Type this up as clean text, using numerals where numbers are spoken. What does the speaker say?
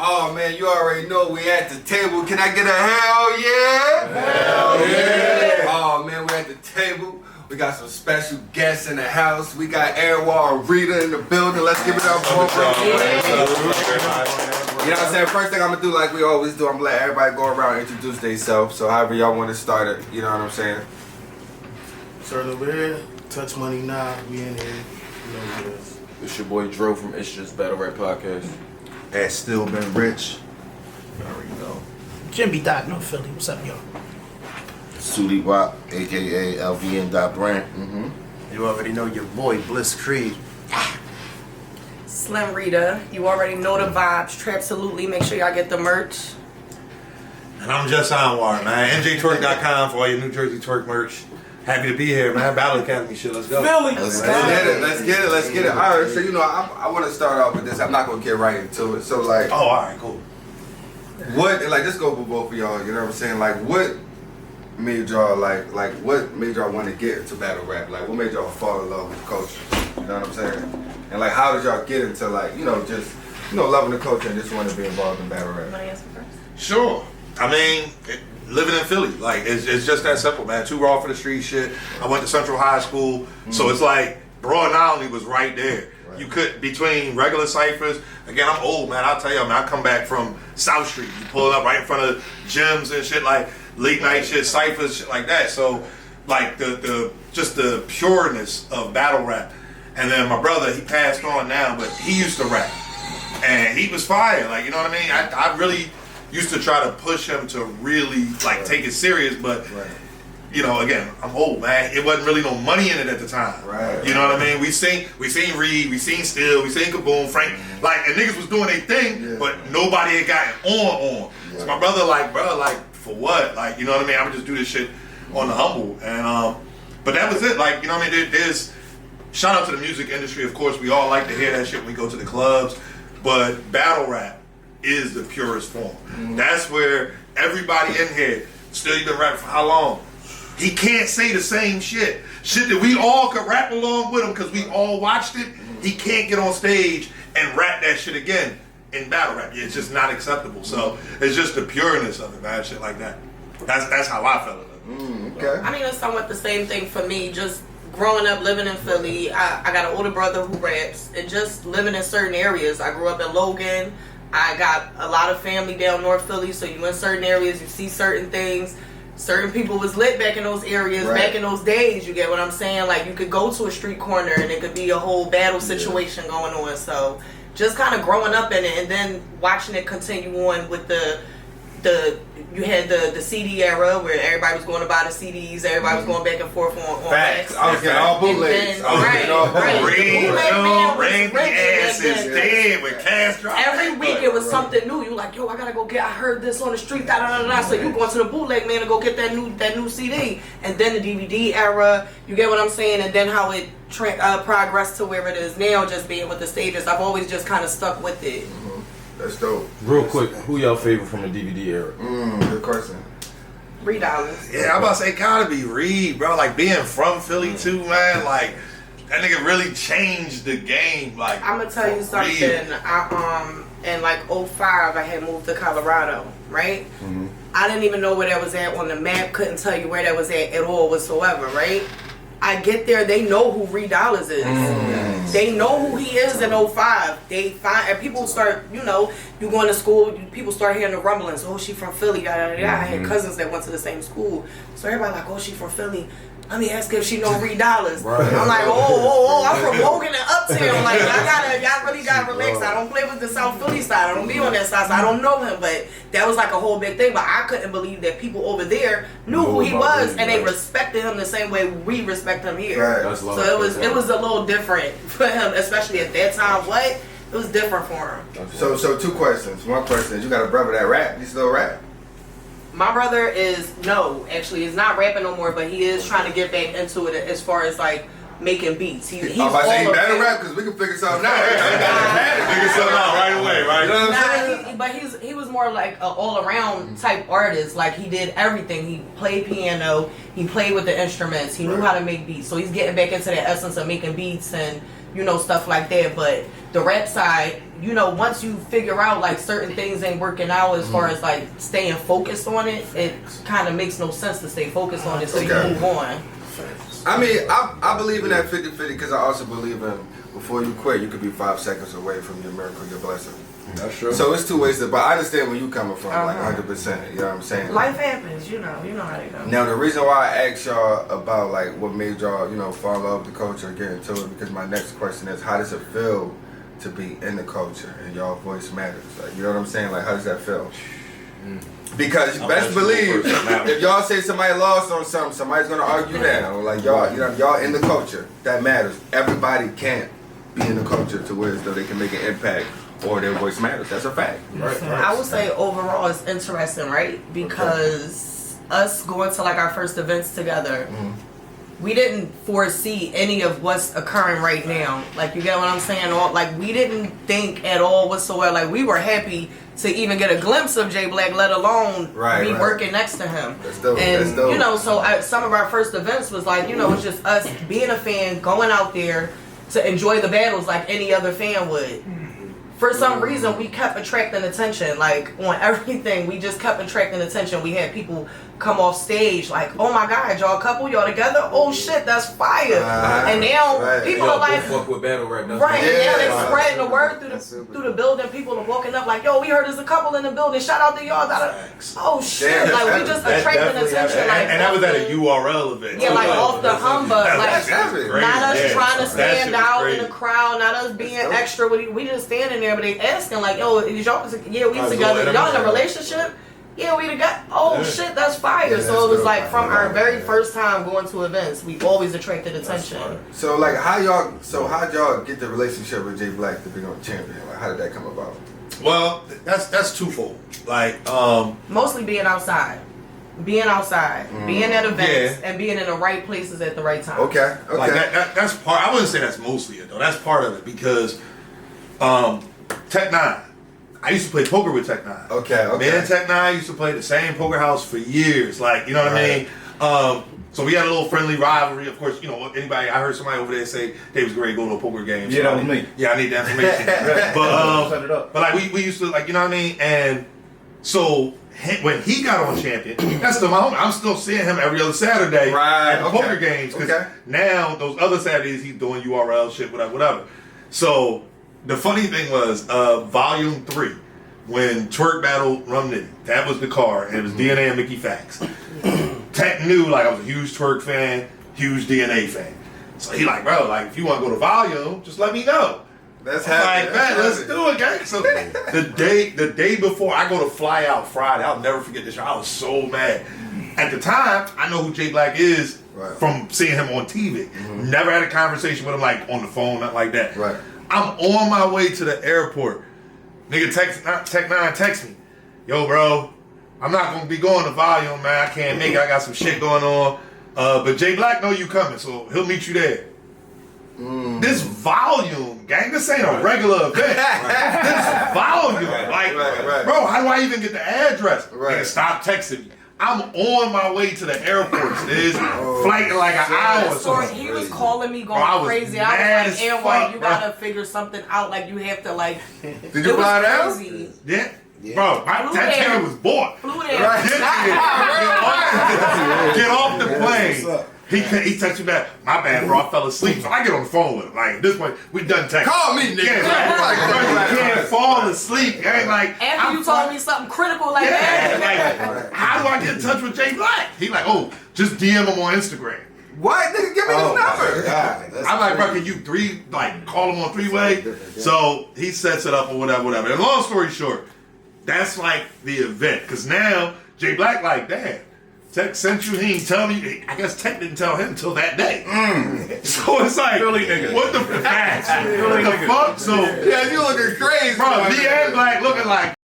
Oh man, you already know we at the table. Can I get a hell yeah? Hell yeah! Oh man, we at the table. We got some special guests in the house. We got Anwar Reda in the building. Let's give it up for him. You know what I'm saying? First thing I'm gonna do, like we always do, I'm gonna let everybody go around and introduce themselves. So however y'all want to start it, you know what I'm saying? Start over here. Touch Money Now. We in here. You know what it is. It's your boy Dro from It's Just Battle Rap Podcast. That's still been rich. You already know. Jimmy Dot, no Philly. What's up, y'all? Sudi Wop, aka LVN.brand. You already know your boy Bliss Creed. Slim Rita, you already know the vibes. Trapsalutely, make sure y'all get the merch. And I'm just Anwar, man. NJTwerk.com for all your New Jersey twerk merch. Happy to be here, man. Battle Academy shit, let's go. Philly! Let's get it. All right, so you know, I want to start off with this. I'm not gonna get right into it. So like, Oh, all right, cool. what like this go for both of y'all? You know what I'm saying? Like, what made y'all what made y'all want to get into battle rap? Like, what made y'all fall in love with the culture? You know what I'm saying? And like, how did y'all get into like, just loving the culture and just want to be involved in battle rap? You want to answer first? Sure. I mean, living in Philly, like, it's just that simple, man. Too raw for the street shit. I went to Central High School, so it's like, Broad Island was right there. Right. You could, between regular ciphers, again, I'm old, man. I'll tell you, man, I come back from South Street. You pull up right in front of gyms and shit, like, late night shit, ciphers, shit like that. So, like, just the pureness of battle rap. And then my brother, he passed on now, but he used to rap. And he was fire, like, you know what I mean? I really used to try to push him to really like take it serious, but again, I'm old, man. It wasn't really no money in it at the time. Right. You know what I mean? We seen Reed, we seen Still, we seen Kaboom, Frank, like, and niggas was doing their thing, but nobody had gotten on. Yeah. So my brother, like, bro, like, for what? Like, you know what I mean? I would just do this shit on the humble, and but that was it. Like, you know what I mean? There's shout out to the music industry, of course. We all like to hear that shit when we go to the clubs, but battle rap is the purest form. That's where everybody in here, Still, you've been rapping for how long? He can't say the same shit that we all could rap along with him because we all watched it. He can't get on stage and rap that shit again in battle rap. It's just not acceptable. So it's just the pureness of it, man. Shit like that. That's how I felt it. Okay. I mean, it's somewhat the same thing for me. Just growing up, living in Philly, I got an older brother who raps, and just living in certain areas. I grew up in Logan. I got a lot of family down North Philly, so you in certain areas, you see certain things. Certain people was lit back in those areas, back in those days, you get what I'm saying? Like, you could go to a street corner and it could be a whole battle situation going on. So just kind of growing up in it and then watching it continue on with you had the CD era where everybody was going to buy the CDs, everybody was going back and forth on Facts. I was getting all bootlegs. Randy ass is dead with Castro. Every week it was something new. You like, yo, I gotta go get. I heard this on the street. Da da da da. So you going to the bootleg man to go get that new CD, and then the DVD era. You get what I'm saying? And then how it progressed to where it is now, just being with the stages. I've always just kind of stuck with it. That's dope. Real quick, who y'all favorite from the DVD era? Good question. $3. Yeah, I'm about to say gotta be Reed, bro. Like, being from Philly too, man. Like, that nigga really changed the game. Like, I'm gonna tell you something. In like '05, I had moved to Colorado, right? I didn't even know where that was at on the map. Couldn't tell you where that was at all whatsoever, right? I get there, they know who Reed Dollars is. They know who he is in '05. They find, and people start, you going to school, people start hearing the rumblings. Oh, she from Philly, yada, yada, yada. I had cousins that went to the same school. So everybody like, oh, she from Philly. Let me ask her if she know Reed Dollars. Right. I'm like, I'm from Logan and Uptown. Like, y'all really gotta relax. I don't play with the South Philly side. I don't be on that side, so I don't know him. But that was like a whole big thing. But I couldn't believe that people over there knew who he was, and they respected him the same way we respect him here. Right. So it was a little different for him, especially at that time. It was different for him. So 2 questions. One question is, you got a brother that rap? You still rap? My brother is he's not rapping no more, but he is trying to get back into it as far as like making beats. He's I'm about to say he better rap because we can figure something out. Figure something out right away, right? You know what I'm saying? But he was more like an all-around type artist. Like, he did everything. He played piano. He played with the instruments. He knew how to make beats. So he's getting back into that essence of making beats and stuff like that. But the rap side, you know, once you figure out like certain things ain't working out as far as like staying focused on it, it kind of makes no sense to stay focused on it, so you move on. I mean, I believe in that 50-50 because I also believe in before you quit, you could be 5 seconds away from your miracle, your blessing. That's true. So it's two ways to, but I understand where you coming from, like 100%. You know what I'm saying? Life happens, you know how they go. Now the reason why I asked y'all about like what made y'all, you know, fall in love with the culture and get into it, because my next question is, how does it feel to be in the culture and y'all voice matters? Like, you know what I'm saying? Like, how does that feel? Because you best believe if y'all say somebody lost on something, somebody's gonna argue that. Or like y'all, you know, y'all in the culture, that matters. Everybody can't be in the culture to where as though they can make an impact or their voice matters. That's a fact. Right. I would say overall it's interesting, right? Because us going to like our first events together, we didn't foresee any of what's occurring right now. Like, you get what I'm saying? Or like, we didn't think at all whatsoever. Like, we were happy to even get a glimpse of Jay Black, let alone be working next to him. That's dope. And That's dope. you know, so some of our first events was like, you know, it's just us being a fan, going out there to enjoy the battles like any other fan would. For some reason, we kept attracting attention, like on everything. We just kept attracting attention. We had people come off stage like, "Oh my God, y'all a couple, y'all together? Oh shit, that's fire!" And now people are like, fuck with battle rap. and now they spreading the word through the building. People are walking up like, "Yo, we heard there's a couple in the building. Shout out to y'all." Oh shit, like we just attracting attention. Like, and that was at a URL event. yeah, like off the humba, like crazy. not us trying to stand out in crazy. the crowd, not us being extra. We just standing there, but they asking like, "Yo, is y'all? Yeah, we together. Y'all in a relationship? Yeah, we together. Oh shit, that's fire." So it was like from our very first time going to events, we always attracted attention. So like, how'd y'all get the relationship with Jay Black to be on champion? Like, how did that come about? Well, that's twofold. Like, Mostly being outside. Being outside, being at events, and being in the right places at the right time. Okay. like that's part. I wouldn't say that's mostly it though. That's part of it because Tech 9. I used to play poker with Tech 9. Okay. Me and Tech 9 used to play the same poker house for years. Like, you know what I mean? So we had a little friendly rivalry. Of course, you know, I heard somebody over there say they was ready to go to a poker game. So Yeah, that was me. Yeah, I need the information. Set it up. But like we used to, like, you know what I mean? And so when he got on champion, that's still my homie. I'm still seeing him every other Saturday at the poker games. Because now those other Saturdays he's doing URL shit, whatever. So the funny thing was, Volume 3, when Twerk battled Rum Nitty, that was the card, and it was DNA and Mickey Fax. Tech knew, like, I was a huge Twerk fan, huge DNA fan. So he like, bro, like, if you want to go to Volume, just let me know. That's Like, happening. man, let's do it, gang. So the day before I go to fly out Friday, I'll never forget this. I was so mad. At the time, I know who Jay Black is from seeing him on TV. Never had a conversation with him, like, on the phone, nothing like that. Right. I'm on my way to the airport. Nigga Tech 9 text me. Yo, bro, I'm not going to be going to Volume, man. I can't make it. I got some shit going on. But Jay Black know you coming, so he'll meet you there. This Volume, gang, this ain't a regular event. This Volume. Bro, how do I even get the address? Nigga, stop texting me. I'm on my way to the airport. This flight in like an hour. So he was calling me, going crazy. I I was was like, Anwar, you gotta figure something out. Like, you have to, like. Did you fly down? Crazy. Yeah. Bro, that ticket was bought. Flew there. Get off the plane. He texted me back. My bad, bro. I fell asleep. So I get on the phone with him. Like, at this point, we done texting. Call me, nigga. You can't fall asleep. Ain't like, After you told me something critical like that. like, how do I get in touch with Jay Black? He like, oh, just DM him on Instagram. What? Nigga, give me his number. I'm like, bro, can you call him on 3-way? So he sets it up or whatever. And long story short, that's like the event. Because now, Jay Black like, damn, Tech sent you, he ain't tell me. I guess Tech didn't tell him until that day. So it's like, what the fuck? So, yeah, you looking crazy. Bro, me and Black looking like,